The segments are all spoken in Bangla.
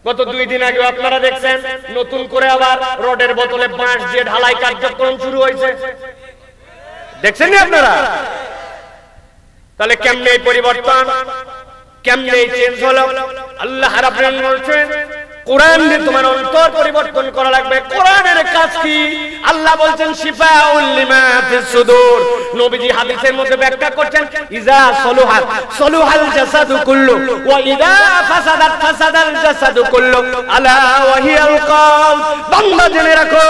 গত 2 দিন আগে আপনারা দেখছেন নতুন করে আবার রডের বোতলে বাঁশ দিয়ে ঢালাই কার্যক্রম শুরু হয়েছে, দেখছেন না আপনারা? তাহলে কেমনে এই পরিবর্তন, কেমনে এই চেঞ্জ হলো? আল্লাহ রাব্বুল আলামিন বলছেন কোরআন দিয়ে তোমার অন্তর পরিবর্তন করা লাগবে। কোরআনের কাজ কি? আল্লাহ বলছেন শিফাউল লিমা ফিস সুদূর। নবীজি হাদিসের মধ্যে ব্যাখ্যা করছেন ইজা সলুহাত সলুহাল জাসাদু কুল্লু ওয়া ইজা ফাসাদাত ফাসাদাল জাসাদু কুল্লু আলা ওয়া হিয়াল কলব। বান্দা জেনে রাখো,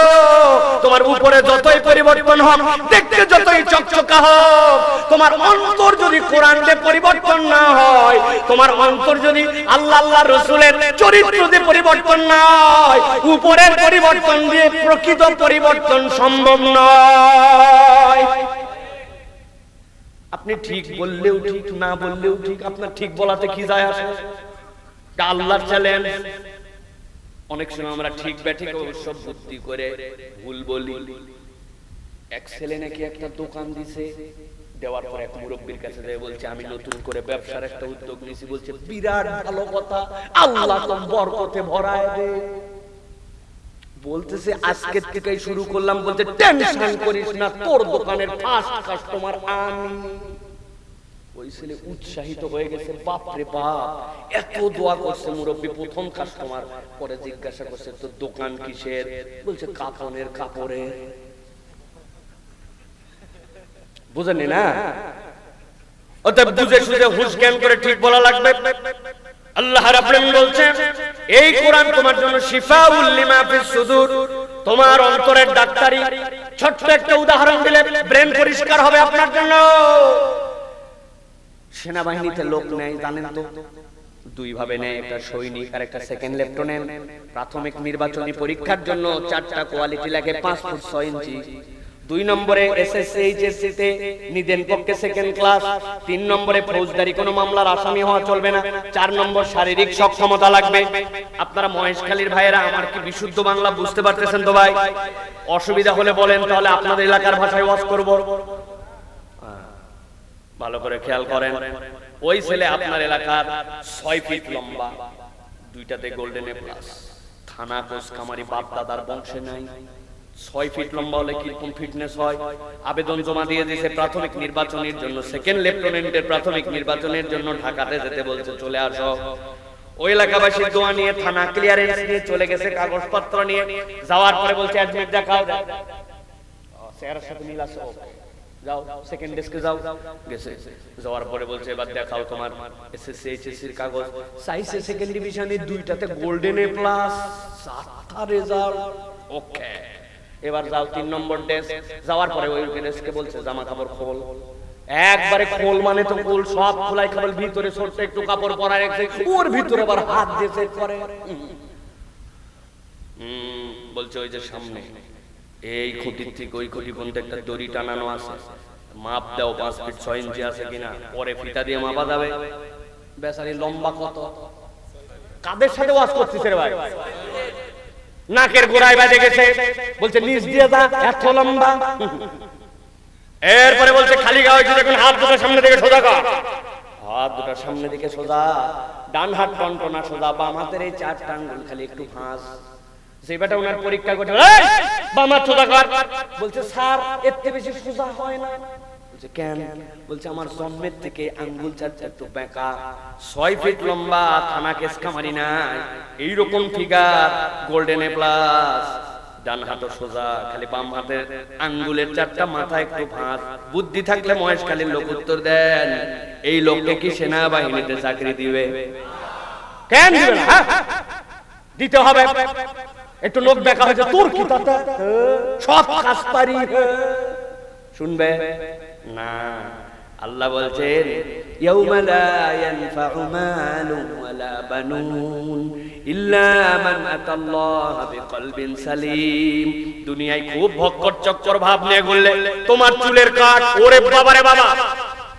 তোমার উপরে যতই পরিবর্তন হোক, দেখতে যতই চকচকা হোক, তোমার অন্তর যদি কোরআন দিয়ে পরিবর্তন না হয়, তোমার অন্তর যদি আল্লাহ আল্লাহর রাসূলের চরিত্র দিয়ে পরিবর্তন না হয়, উপরের পরিবর্তন দিয়ে প্রকৃত পরিবর্তন সম্ভব নয়। আপনি ঠিক বললেও ঠিক, না বললেও ঠিক, আপনার ঠিক বলাতে কি যায় আসে? এটা আল্লাহর চ্যালেঞ্জ। অনেক সময় আমরা ঠিক ব্যাঠিক সব বুদ্ধি করে ভুল বলি। এক ছেলে নাকি একটা দোকান দিছে, দেওয়ার পর এক মুরব্বির কাছে যায় বলছে আমি নতুন করে ব্যবসার একটা উদ্যোগ নিয়েছি। বলছে বিরাট ভালো কথা, আল্লাহ তো বরকতে ভরায় দে। বলতেছে আজকে থেকেই শুরু করলাম। বলতে টেনশন করিস না, তোর দোকানের ফার্স্ট কাস্টমার আমি। ওই ছেলে উৎসাহিত হয়ে গেছে, বাপ রে বাপ, এত দোয়া করছে মুরব্বি, প্রথম কাস্টমার। পরে জিজ্ঞাসা করছে তোর দোকান কিসের? বলছে কাপড়ের। কাপড়ের বুঝেনি না? অতএব বুঝে সুঝে হুঁশ জ্ঞান করে ঠিক বলা লাগবে। আল্লাহ রাব্বুল আলামিন বলছেন এই কোরআন তোমার জন্য শিফাউল লিমা ফিস সুদূর, তোমার অন্তরের ডাক্তারি। ছোট্ট একটা উদাহরণ দিলে ব্রেন পরিষ্কার হবে আপনার জন্য। সেনাবাহিনীতে লোক নেয় জানেন তো, 2 ভাবে নেয়, একটা সৈনিক আর একটা সেকেন্ড লেফটেন্যান্ট। প্রাথমিক নির্বাচনী পরীক্ষার জন্য 4টা কোয়ালিটি লাগে, 5 ফুট 6 ইঞ্চি। 2 নম্বরে এসএসসি এইচএসসি তে নিদেন পক্ষে সেকেন্ড ক্লাস। 3 নম্বরে ফৌজদারি কোনো মামলার আসামি হওয়া চলবে না। 4 নম্বর শারীরিক সক্ষমতা লাগবে। আপনারা মহেশখালীর ভাইয়েরা আমার কি বিশুদ্ধ বাংলা বুঝতে পারতেছেন তো ভাই? অসুবিধা হলে বলেন, তাহলে আপনাদের এলাকার ভাষায় ওয়াজ করব। ভালো করে খেয়াল করেন, ওই ছেলে আপনার এলাকার 6 ফিট লম্বা, 2টাতে গোল্ডেন এ প্লাস, থানা কোসকামারি বাপ দাদার বংশে নাই। 6 ফিট লম্বা হলে কিরকম ফিটনেস হয়? আবেদন জমা দিয়ে দিয়েছে প্রাথমিক নির্বাচনের জন্য, সেকেন্ড লেফটেন্যান্টের প্রাথমিক নির্বাচনের জন্য ঢাকাতে যেতে বলছে, চলে আসো। ওই এলাকাবাসী দোয়া নিয়ে থানা ক্লিয়ারেন্স নিয়ে চলে গেছে, কাগজপত্র নিয়ে। যাওয়ার পরে বলছে অ্যাডমিট দেখাও। স্যারের সাথে মিল আছে, যাও সেকেন্ড ডেস্কে যাও। গেছে, যাওয়ার পরে বলছে এবার দেখাও তোমার এসএসসি এইচএসসির কাগজ। সাইসে সেকেন্ড ডিভিশনে 2টাতে গোল্ডেন এ প্লাস, 7টা রেজাল্ট, ওকে। এবার যাও 3 নম্বর ডেস্ক। যাওয়ার পরে ওই ডেস্কে বলছে জামা কাপড় খোল। একবারে খোল মানে তো খোল, সব খোলাই, কেবল ভিতরে ছোট্ট একটু কাপড় পরা রেখেছে, ওর ভিতরে আবার হাত দিয়ে চেক করে। বলছে ওই যে সামনে এই খুঁটির থেকে ওই খুঁটি পর্যন্ত একটা দড়ি টানানো আছে, মাপ দাও 5 ফিট 6 ইঞ্চি আছে কিনা। পরে ফিতা দিয়ে মাপা যাবে। বেচারি লম্বা কত? কাদের সাথে ওয়াজ করছিস রে ভাই? নাকের গোড়ায় বাজে গেছে। বলছে নিচ দিয়ে যা, এত লম্বা। এরপরে বলছে খালি গা হয়েছে, দেখুন হাত দুটো সামনে দিকে সোজা কর। হাত দুটো সামনে দিকে সোজা, ডান হাত টনটনা সোজা, বাম হাতের এই 4টা আঙ্গুল খালি একটু ভাঁজ। যেবাটা ওনার পরীক্ষা করতে, বাম হাত সোজা কর। বলছে স্যার এর থেকে বেশি সোজা হয় না। বলছে কেন? বলছে আমার জন্মের থেকে আঙ্গুল 4টা একটু বেঁকা, 6 ফিট লম্বা, থানা কেস কামারি নাই, এইরকম ফিগার, গোল্ডেন এ প্লাস, ডান হাত সোজা, খালি বাম হাতের আঙ্গুলের 4টা মাথা একটু ভাঁজ। বুদ্ধি থাকলে মহেশখালীর লোক উত্তর দেন, এই লোককে কি সেনাবাহিনীতে চাকরি দিবে? কেন দিবে না? দিতে হবে। একটু লোক বেঁকা হয়েছে, তোর কি তাতে? সব কাজ পারি। শুনবে না? আল্লাহ বলছেন ইয়াউমা লা ইয়ানফাউ মালুন ওয়ালা বানুন ইল্লা মান আতাল্লাহ বিকলবিন সালিম। দুনিয়ায় খুব ভক্কর চক্কর ভাব নিয়ে ঘুরলে, তোমার চুলের কাট, ওরে বাবা রে বাবা,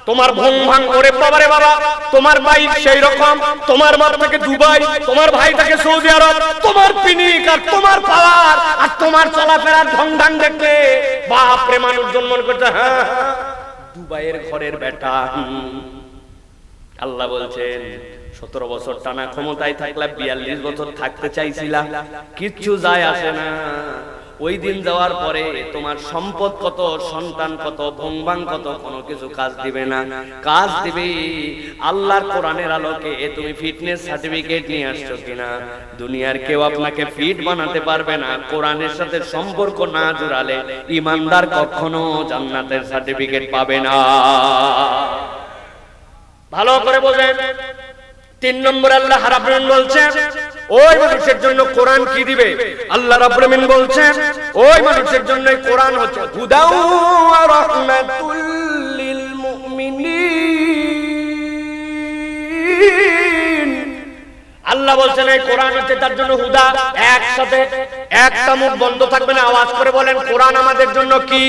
তোমার ভং ভাং, ওরে বাবা রে বাবা, তোমার বাইক সেই রকম, তোমার মা থেকে দুবাই, তোমার ভাই থেকে সৌদি আরব, তোমার পিনিক আর তোমার পাওয়ার আর তোমার চলাফেরার ঢং ঢং দেখতে বাপ রে মানুষজন মনে করছে হ্যাঁ দুবাইয়ের ঘরের বেটা। আল্লাহ বলছেন 17 বছর টানা ক্ষমতায় থাকলা, 42 বছর থাকতে চাইছিলা, কিচ্ছু যায় আসে না। ওই দিন যাওয়ার পরে তোমার সম্পদ কত, সন্তান কত, ভংবাং কত, কোনো কিছু কাজ দিবে না। কাজ দিবে আল্লাহর কোরআনের আলোকে। তুমি ফিটনেস সার্টিফিকেট নিয়ে আসছো কিনা? দুনিয়ার কেউ আপনাকে ফিট বানাতে পারবে না। কোরআনের সাথে সম্পর্ক না জোড়ালে ইমানদার কখনো জান্নাতের সার্টিফিকেট পাবে না। ভালো করে বোঝেন। 3 নম্বর আল্লাহ রাব্বুল আলামিন বলছেন ওই মানুষের জন্য কোরআন কি দিবে? আল্লাহ রাব্বুল আলামিন বলছেন ওই মানুষের জন্য কোরআন হচ্ছে হুদাউ ওয়া রাহমাতুল লিল মুমিনিন। আল্লাহ বলছেন এই কোরআন হচ্ছে তার জন্য হুদা। একসাথে একটা মুখ বন্ধ থাকবে না, আওয়াজ করে বলেন কোরআন আমাদের জন্য কি?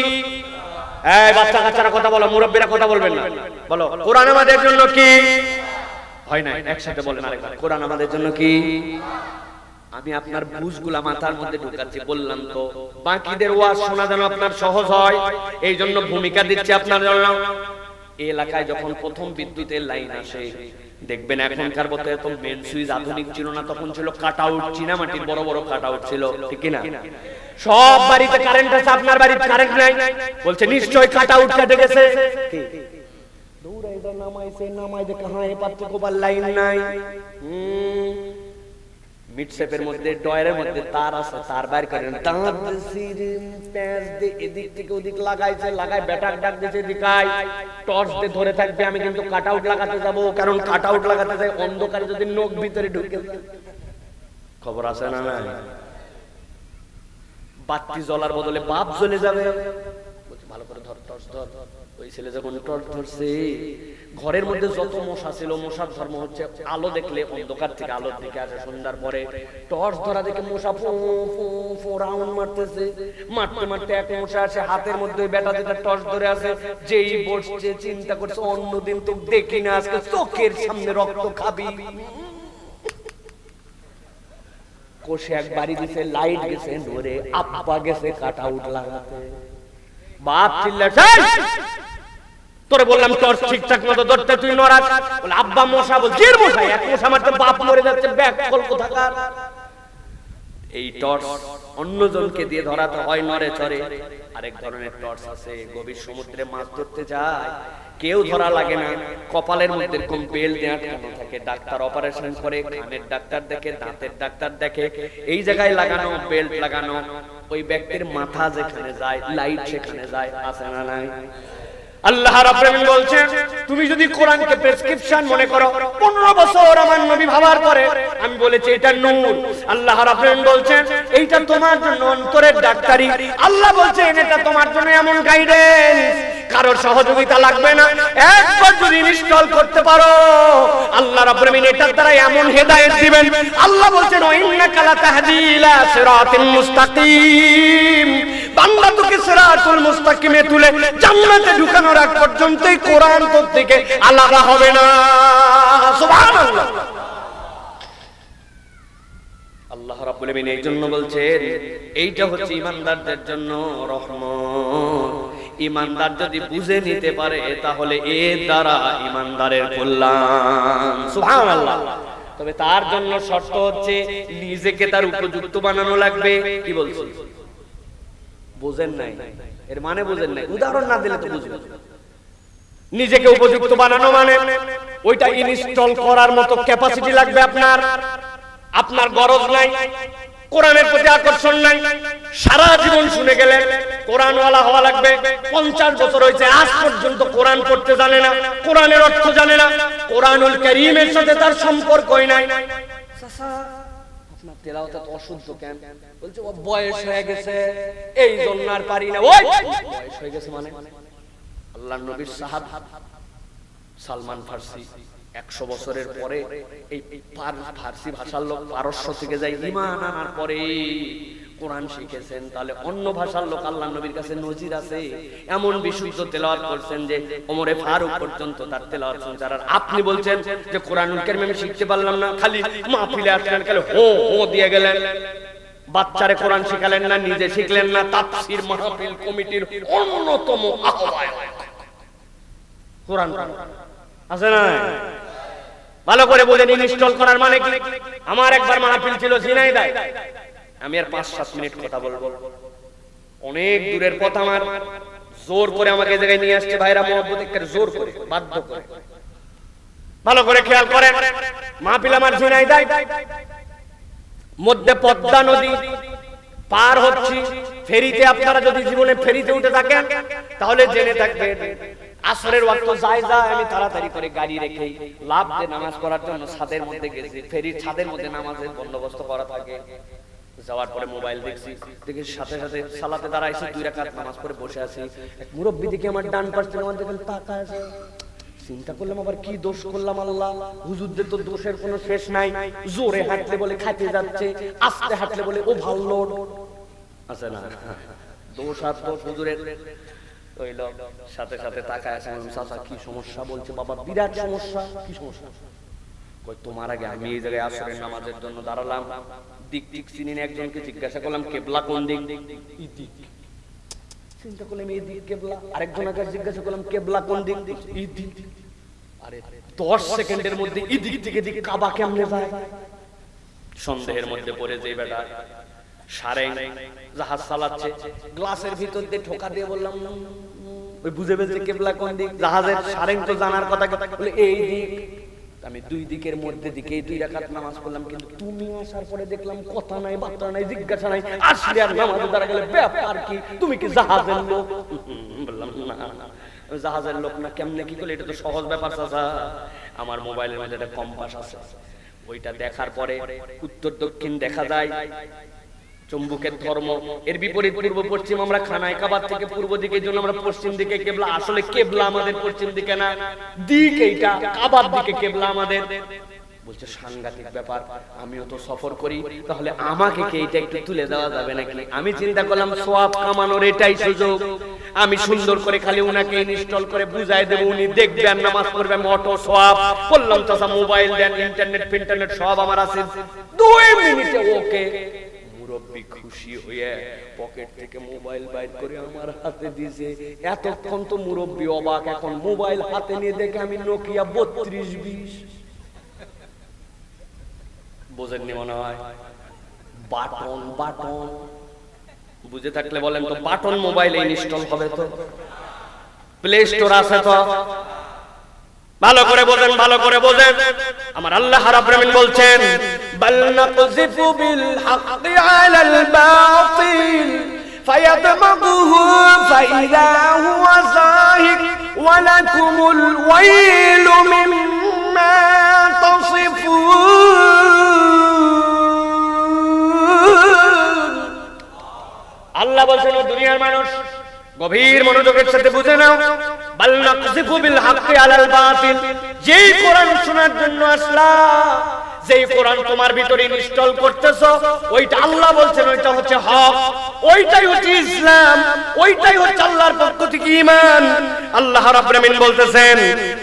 এই বাচ্চা কাচ্চারা কথা বলো, মুরব্বিরা কথা বলবেন না, বলো কোরআন আমাদের জন্য কি? হয় না, একসাথে বলেন আরেকবার, কোরআন আমাদের জন্য কি? আমি আপনার বুঝগুলা মাথার মধ্যে ঢুকাচ্ছি, বললাম তো বাকিদের ওয়াজ শোনা যেন আপনার সহজ হয়, এই জন্য ভূমিকা দিচ্ছি আপনার জন্য। এই এলাকায় যখন প্রথম বিদ্যুতের লাইন আসে, দেখবেন এখনকার মতো এত মেন সুইচ আধুনিক ছিল না, তখন ছিল কাট আউট, চীনামাটির বড় বড় কাট আউট ছিল, ঠিক কি না? সব বাড়িতে কারেন্ট আছে, আপনার বাড়িতে কারেন্ট নাই, বলছে নিশ্চয়ই কাট আউট কেটে গেছে। দৌড়াইদা নামাইছে, নামাই দেখে হ্যাঁ এপাত্র কোবার লাইন নাই। মিটশেপের মধ্যে ডয়ারের মধ্যে তার আছে, তার বাইর করেন, তার সিরিম প্যাচ দিয়ে এদিক থেকে ওদিক লাগাইছে, লাগাই ব্যাটার ডাক দিয়েছে দিকাই, টর্চ দিয়ে ধরে থাকবে। আমি কিন্তু কাট আউট লাগাতে যাব, কারণ কাট আউট লাগাতে যাই অন্ধকারে যদি নখ ভিতরে ঢুকে, খবর আছে না? না, বাতি জ্বলার বদলে বাপ জ্বলে যাবে। ভালো করে ধর, টর্চ ধর। ওই ছেলে যখন টর্চ ধরছে, ঘরের মধ্যে যত মশা ছিল, মশার ধর্ম হচ্ছে আলো দেখলে অন্ধকার থেকে আলোর দিকে আসে। সন্ধ্যার পরে টর্চ ধরা দেখে মশা রাউন্ড মারতেছে, মারতে মারতে এক মশা আসে, হাতের মধ্যে বেটা যেটা টর্চ ধরে আছে, যেই বসছে চিন্তা করছে অন্যদিন তো দেখি না, আজকে চোখের সামনে রক্ত খাবি। কোষে এক বাড়ি দিছে, লাইট গেছে ধরে, আব্বা গেছে কাট আউট লাগাতে। বাপ চিল্লাছে, তোরে বললাম টর্চ ঠিকঠাক মতো ধরতে, তুই নড়াস। বলে আব্বা মশা, বলছে এর মশা, এক মশা মারতে বাপ মরে যাচ্ছে, ব্যাক কল কোথাকার। এই টর্চ অন্যজনকে দিয়ে ধরাতে হয় নড়ে চড়ে। আরেক ধরনের টর্চ আছে, গভীর সমুদ্রে মাছ ধরতে যায়, কেউ ধরা লাগে না, কপালের মধ্যে এরকম বেল দিয়ে আটকানো থাকে, ডাক্তার অপারেশন করে, কানের ডাক্তার দেখে, দাঁতের ডাক্তার দেখে, এই জায়গায় লাগানো বেল্ট লাগানো, ওই ব্যক্তির মাথা যেখানে যায় লাইট সেখানে যায়, আছে না নাই? আল্লাহ রাব্বুল আলামিন বলছেন তুমি যদি কোরআনকে প্রেসক্রিপশন মনে করো, 15 বছর আমার নবী ভাবার পরে আমি বলেছি এটা নূর। আল্লাহ রাব্বুল আলামিন বলছেন এইটা তোমার জন্য অন্তরের ডাক্তারি। আল্লাহ বলছেন এটা তোমার জন্য এমন গাইডেন্স, কারোর সহযোগিতা লাগবে না, একবার যদি ইনস্টল করতে পারো আল্লাহ রাব্বুল আলামিন এটার দ্বারা এমন হেদায়েত দিবেন। আল্লাহ বলছেন ইন্নাকা লাতাহদি ইলা সিরাতিল মুস্তাকিম, বান্দা তোকে সিরাতুল মুস্তাকিমে তুলে জান্নাতে ঢুকানোর আগ পর্যন্তই কোরআন তোর থেকে আলাদা হবে না। সুবহানাল্লাহ। আল্লাহ রাব্বুল আলামিন এই জন্য বলছেন এইটা হচ্ছে ইমানদারদের জন্য রহমত। ইমানদার যদি বুঝে নিতে পারে তাহলে এর দ্বারা ইমানদারের কল্যাণ। সুবহানাল্লাহ। তবে তার জন্য শর্ত হচ্ছে নিজেকে তার উপযুক্ত বানানো লাগবে। কি বলছেন? বুঝেন নাই? এর মানে বুঝেন নাই? উদাহরণ না দিলে তো বুঝবেন। নিজেকে উপযুক্ত বানানো মানে ওইটা ইনস্টল করার মতো ক্যাপাসিটি লাগবে আপনার। আপনার গরজ নাই, কোরআনের প্রতি আকর্ষণ নাই, সারা জীবন শুনে গেলেন, কোরআনওয়ালা হওয়া লাগবে। 50 বছর হয়েছে আজ পর্যন্ত কোরআন পড়তে জানে না, কোরআনের অর্থ জানে না, কোরআনুল কারীমের সাথে তার সম্পর্কই নাই। চাচা আপনার তেলাওয়াত এত অশুদ্ধ কেন? বলছে ও বয়স হয়ে গেছে এই জন্য আর পারি না। ওই বয়স হয়ে গেছে মানে আল্লাহর নবীর সাহাবী সালমান ফারসি 100 বছরের পরে এই ফারসি ভাষার লোক পারস্য থেকে যায় ঈমান আনার পরে কোরআন শিখেছেন। তাহলে অন্য ভাষার লোক আল্লাহর নবীর কাছে নজির আছে, এমন বিশুদ্ধ তেলাওয়াত করছেন যে ওমরে ফারুক পর্যন্ত তার তেলাওয়াত শুনছেন। আর আপনি বলছেন যে কোরআনুল কারীম আমি শিখতে পারলাম না, খালি মাহফিলে আসলেন, খালি হো হো দিয়ে গেলেন, বাচ্চারে কোরআন শিখালেন না, নিজে শিখলেন না। তাফসীর মাহফিল কমিটির অন্যতম আহ্বায়ক কোরআন আছে না? ভালো করে বলেন ইনস্টল করার মানে কি। আমার একবার মাহফিল ছিল ঝিনাইদহে, আমি আর 5-7 মিনিট কথা বলবো, অনেক দূরের কথা, আমার জোর করে আমাকে এই জায়গায় নিয়ে আসছে ভাইরা, মোহাম্মত করে জোর করে বাধ্য করে। ভালো করে খেয়াল করেন, মাহফিল আমার ঝিনাইদহে, মধ্যে পদ্মা নদী পার হচ্ছি ফেরিতে। আপনারা যদি জীবনে ফেরিতে উঠে থাকেন তাহলে জেনে থাকবেন আসরের ওয়াক্ত যায় আমি তাড়াতাড়ি করে গাড়ি রেখে লাভ দিয়ে নামাজ পড়ার জন্য ছাদের মধ্যে গেছি। ফেরির ছাদের মধ্যে নামাজের বন্দোবস্ত করা থাকে। যাওয়ার পরে মোবাইল দেখছি, দেখি সাথে সাথে সালাতে দাঁড়াইছি, 2 রাকাত নামাজ পড়ে বসে আছি। এক মুরব্বি দিকে আমার ডান পাশে আমার দেখেন তাকায় আছে। চিন্তা করলাম আবার কি দোষ করলাম আল্লাহ, হুজুরদের তো দোষের কোনো শেষ নাই। জোরে হাঁটলে বলে খাইতে যাচ্ছে, আস্তে হাঁটলে বলে ওভারলোড আছে না, দোষ আর দোষ হুজুরের। ওই লোক সাথে সাথে তাকায় আছে, চাচা কি সমস্যা? বলছে বাবা বিরাট সমস্যা। কি সমস্যা? কই তোমার আগে আমি এই জায়গায় আসরের নামাজের জন্য দাঁড়ালাম, দিক দিক চিনি না, একজনকে জিজ্ঞাসা করলাম কেবলা কোন দিক? এই দিক। চিন্তা করলাম এই দিক কেবলা। আরেকজনকে জিজ্ঞাসা করলাম কেবলা কোন দিক? এই দিক। আরে 10 সেকেন্ডের মধ্যে এই দিক থেকে দিক কাবা কেমনে যায়? সন্দেহের মধ্যে পড়ে যে বেটা সারেং জাহাজ চালাচ্ছে, গ্লাসের ভিতর দিয়ে ঠোকা দিয়ে বললাম ওই বুঝে বেজে কেবলা কোন দিক? জাহাজের সারেং তো জানার কথা, বলে এই দিক। আমি 2 দিকের মধ্যে দিকে 2 রাকাত নামাজ পড়লাম, কিন্তু তুমি আসার পরে দেখলাম কথা নাই, বার্তা নাই, জিজ্ঞাসা নাই। আসলে আর নামাজে দাঁড়া গেলে ব্যাপার কি? তুমি কি জাহাজের লোক? বললাম না, জাহাজের লোক না। কেমনে কি করলে? এটা তো সহজ ব্যাপার চাচা। আমার মোবাইলের মধ্যে একটা কম্পাস আছে, ওইটা দেখার পরে উত্তর দক্ষিণ দেখা যায়, চুম্বকের ধর্ম। এর বিপরীত পূর্ব পশ্চিম। আমরা খানায় কাবার থেকে পূর্ব দিকের জন্য আমরা পশ্চিম দিকে কেবলা। আসলে কেবলা আমাদের পশ্চিম দিকে না, দিক এইটা, কাবার দিকে কেবলা আমাদের। বলছে সাংঘাতিক ব্যাপার, আমিও তো সফর করি, তাহলে আমাকে কি এইটা একটু তুলে দেওয়া যাবে নাকি? আমি চিন্তা করলাম সওয়াব কামানোর এটাই সুযোগ। আমি সুন্দর করে খালি উনাকে ইনস্টল করে বুঝাই দেব, উনি দেখবেন, নামাজ পড়বেন, অটো সওয়াব। বললাম চাচা মোবাইল দেন, ইন্টারনেট সব আমার আছে। 2 মিনিটে ওকে। মুরব্বি খুশি হয়ে পকেট থেকে মোবাইল বাইর করে আমার হাতে দিয়েছে। এতক্ষণ তো মুরব্বি অবাক, এখন মোবাইল হাতে নিয়ে দেখে আমি নোকিয়া 3220। বোঝেননি মনে হয়? বাটন বাটন বুঝে থাকলে বলেন তো, বাটন মোবাইলে ইনস্টল হবে তো? প্লে স্টোর আছে তো? ভালো করে বোঝেন, ভালো করে বোঝেন। আমার আল্লাহ রাব্বুল আলামিন বলছেন বাল নাকযিফু বিল হাক্কি আলাল বাতিল ফায়াদমাগুহু ফাইযা হুয়া যাহিক ওয়া লাকুমুল ওয়াইলু মিম্মা তাসিফুন। আল্লাহ বলছেন ও দুনিয়ার মানুষ, গভীর মনোযোগের সাথে বুঝে নাও। বাল নাকযিফু বিল হাক্কি আলাল বাতিল, যেই কোরআন শোনার জন্য আসলা, যেই কোরআন তোমার ভিতরে ইনস্টল করতেছো, ওইটা আল্লাহ বলছেন ওইটা হচ্ছে হক, ওইটাই হচ্ছে ইসলাম, ওইটাই হচ্ছে আল্লাহর পক্ষ থেকে ঈমান। আল্লাহ রাব্বুল আমিন বলতেছেন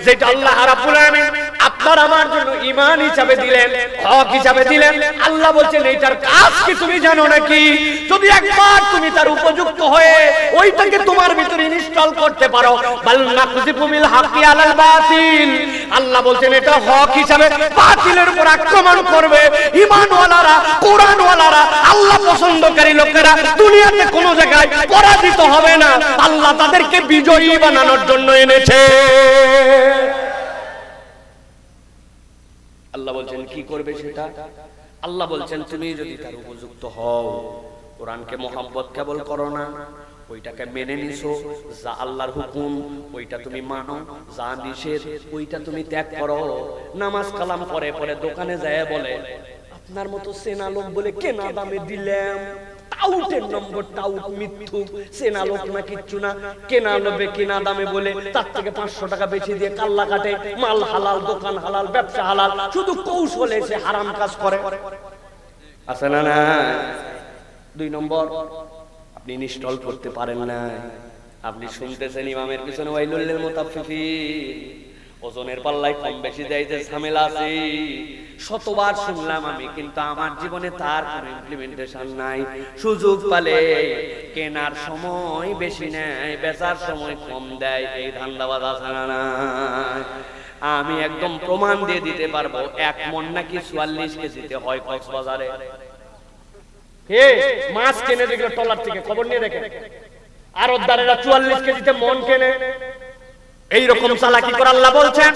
যেটা আল্লাহ রাব্বুল আমিন আপনার আমার জন্য ঈমান হিসাবে দিলেন, হক হিসাবে দিলেন, আল্লাহ বলছেন এইটার কাজ কি তুমি জানো নাকি? যদি একবার তুমি তার উপযুক্ত হয়ে ওইটাকে তোমার ভিতরে ইনস্টল করতে পারো, বাল নাকযিফু বিল হাক্কি আলাল বাতিল, আল্লাহ বলছেন এটা হক হিসাবে বাতিলের উপর আক্রমণ করবে। ঈমানওয়ালারা, কোরআনওয়ালারা, আল্লাহ পছন্দকারী লোকেরা দুনিয়াতে কোনো জায়গায় পরাজিত হবে না। আল্লাহ তাদেরকে বিজয়ী বানানোর জন্য এনেছে। আল্লাহ বলছেন কি করবে সেটা? আল্লাহ বলছেন তুমি যদি তার উপযুক্ত হও, কোরআনকে মহব্বত কেবল করো না, ওইটাকে মেনে নিছো, যা আল্লাহর হুকুম ওইটা তুমি মানো, যা নিষেধ ওইটা তুমি ত্যাগ করো। নামাজ কালাম পরে পরে দোকানে যায় বলে আপনার মতো সেনা লোক বলে কেনা দামে দিলাম, টাউটের নম্বর, টাউট, মিথ্যুক, সেনা লোক না কিচ্ছু না, কেনা নেবে কেনা দামে বলে তার থেকে 500 টাকা বেশি দিয়ে কাল্লা কাটে। মাল হালাল, দোকান হালাল, ব্যবসা হালাল, শুধু কৌশলে সে হারাম কাজ করে। আছে না না? 2 নম্বর, আপনি ইনস্টল করতে পারেন না। আপনি শুনতেছেন ইমামের পিছনে ওয়াইলুল লিল মুতাফফিফিন, ওজনের পাল্লায় কম বেশি দেয় যে ঝামেলা আছে, শতবার শুনলাম আমি, কিন্তু আমার জীবনে তার কোনো ইমপ্লিমেন্টেশন নাই। সুযোগ পালে কেনার সময় বেশি নেয়, বেচার সময় কম দেয়, এই ধান্দাবাজ আছে না? আমি একদম প্রমাণ দিয়ে দিতে পারবো, 1 মণ নাকি 44 কেজিতে হয় কক্সবাজারে। হে মাছ কিনে দেখলো টলার থেকে, খবর নিয়ে দেখেন আরবদারেরা 44 কেজিতে মণ কেনে। এইরকম চালাকি করে আল্লাহ বলছেন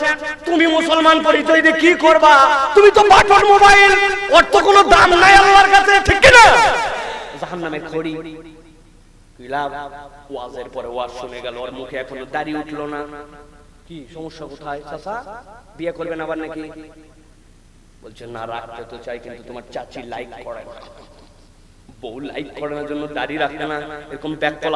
তুমি মুসলমান পরিচয় দিয়ে কি করবা? তুমি তো বাটন মোবাইল, ওর তো কোনো দাম নাই আল্লাহর কাছে, ঠিক কি না? জাহান্নামের খড়ি। লাভ ওয়াজের পরে ওয়াজ শুনে গেল, ওর মুখে এখনো দাড়ি উঠলো না। কি সমস্যা কোথায় চাচা? বিয়ে করবেন আবার নাকি? বলছে না, রাখতে তো চাই, কিন্তু তোমার চাচি লাইক করে না। বউ লাইক করার জন্য দাড়ি রাখে না, এরকম ব্যাক কল